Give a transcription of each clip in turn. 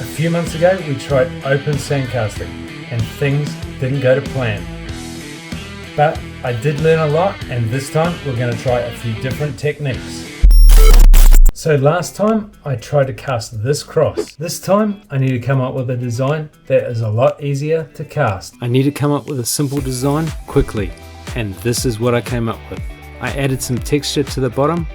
A few months ago we tried open sandcasting and things didn't go to plan. But I did learn a lot, and this time we're going to try a few different techniques. So last time I tried to cast this cross. This time I need to come up with a design that is a lot easier to cast. I need to come up with a simple design quickly, and this is what I came up with. I added some texture to the bottom,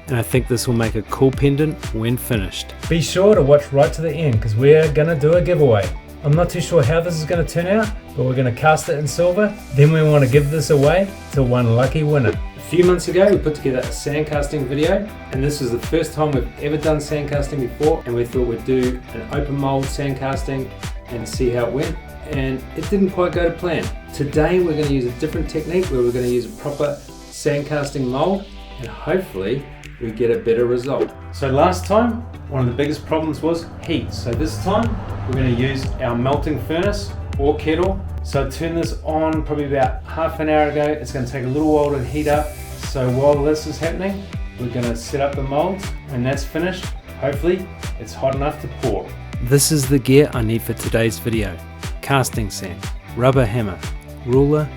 and I think this will make a cool pendant when finished. Be sure to watch right to the end because we're going to do a giveaway. I'm not too sure how this is going to turn out, but we're going to cast it in silver. Then we want to give this away to one lucky winner. A few months ago we put together a sandcasting video, and this was the first time we've ever done sandcasting before, and we thought we'd do an open mold sandcasting and see how it went, and it didn't quite go to plan. Today we're going to use a different technique where we're going to use a proper sandcasting mold, and hopefully we get a better result. So last time one of the biggest problems was heat, so this time we're going to use our melting furnace or kettle. So I turned this on probably about half an hour ago. It's going to take a little while to heat up, so while this is happening we're going to set up the molds. When that's finished, hopefully it's hot enough to pour. This is the gear I need for today's video: casting sand, rubber hammer, ruler,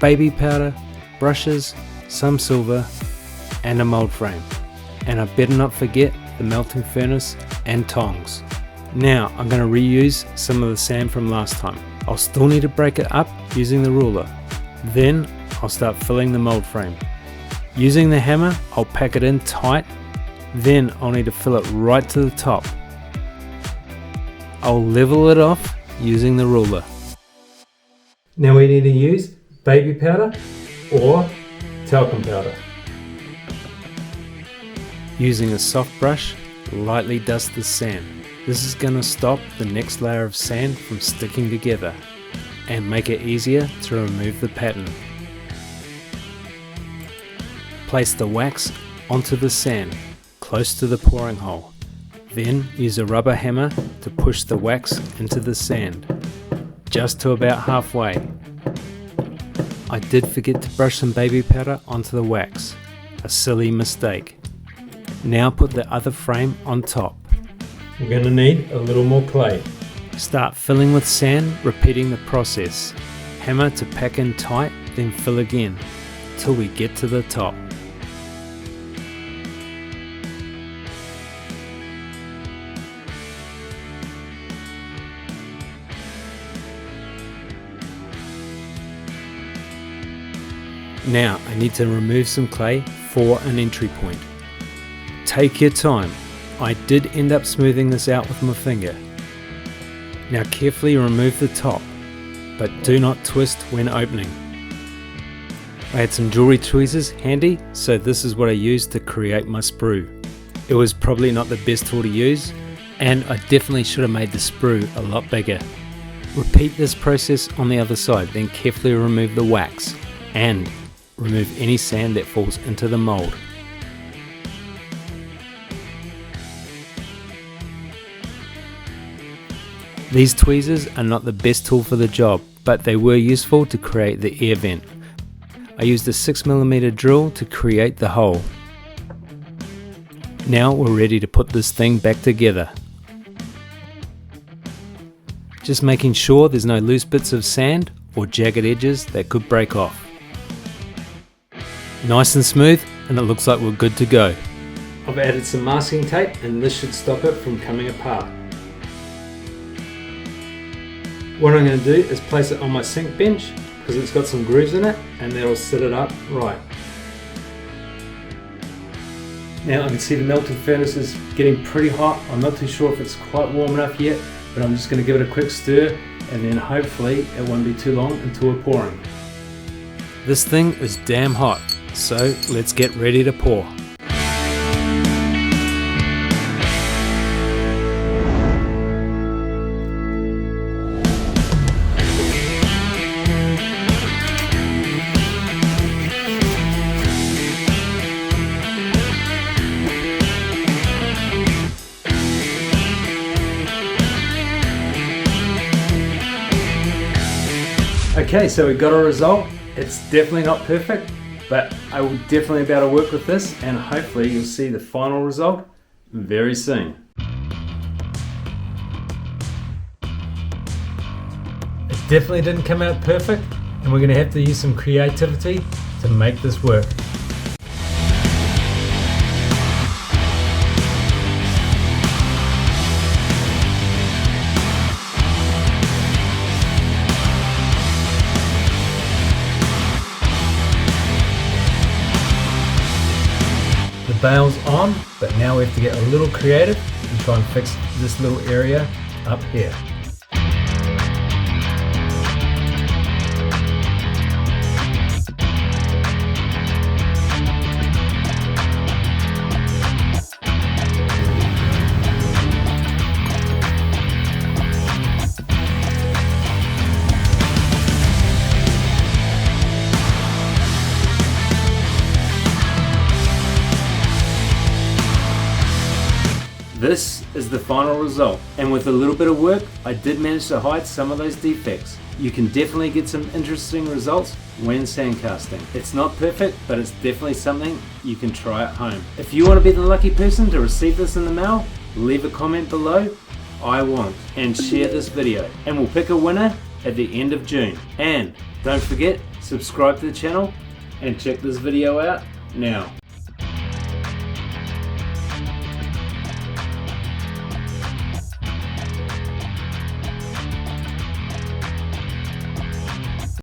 baby powder, brushes, some silver, and a mold frame. And I better not forget the melting furnace and tongs. Now I'm going to reuse some of the sand from last time. I'll still need to break it up using the ruler. Then I'll start filling the mold frame. Using the hammer, I'll pack it in tight. Then I'll need to fill it right to the top. I'll level it off using the ruler. Now we need to use baby powder or talcum powder. Using a soft brush, lightly dust the sand. This is going to stop the next layer of sand from sticking together and make it easier to remove the pattern. Place the wax onto the sand close to the pouring hole. Then use a rubber hammer to push the wax into the sand, just to about halfway. I did forget to brush some baby powder onto the wax, a silly mistake. Now put the other frame on top. We're going to need a little more clay. Start filling with sand, repeating the process. Hammer to pack in tight, then fill again, till we get to the top. Now I need to remove some clay for an entry point. Take your time. I did end up smoothing this out with my finger. Now carefully remove the top, but do not twist when opening. I had some jewelry tweezers handy, so this is what I used to create my sprue. It was probably not the best tool to use, and I definitely should have made the sprue a lot bigger. Repeat this process on the other side, then carefully remove the wax and remove any sand that falls into the mold. These tweezers are not the best tool for the job, but they were useful to create the air vent. I used a 6mm drill to create the hole. Now we're ready to put this thing back together. Just making sure there's no loose bits of sand or jagged edges that could break off. Nice and smooth, and it looks like we're good to go. I've added some masking tape, and this should stop it from coming apart. What I'm going to do is place it on my sink bench because it's got some grooves in it, and that'll set it up right. Now I can see the melting furnace is getting pretty hot. I'm not too sure if it's quite warm enough yet, but I'm just going to give it a quick stir, and then hopefully it won't be too long until we're pouring. This thing is damn hot, so let's get ready to pour. Okay, so we got a result. It's definitely not perfect, but I will definitely be able to work with this, and hopefully you'll see the final result very soon. definitely didn't come out perfect, and we're going to have to use some creativity to make this work. The bail's on, but now we have to get a little creative and try and fix this little area up here. This is the final result, and with a little bit of work I did manage to hide some of those defects. You can definitely get some interesting results when sandcasting. It's not perfect, but it's definitely something you can try at home. If you want to be the lucky person to receive this in the mail, leave a comment below, I want, and share this video, and we'll pick a winner at the end of June. And don't forget, subscribe to the channel and check this video out now.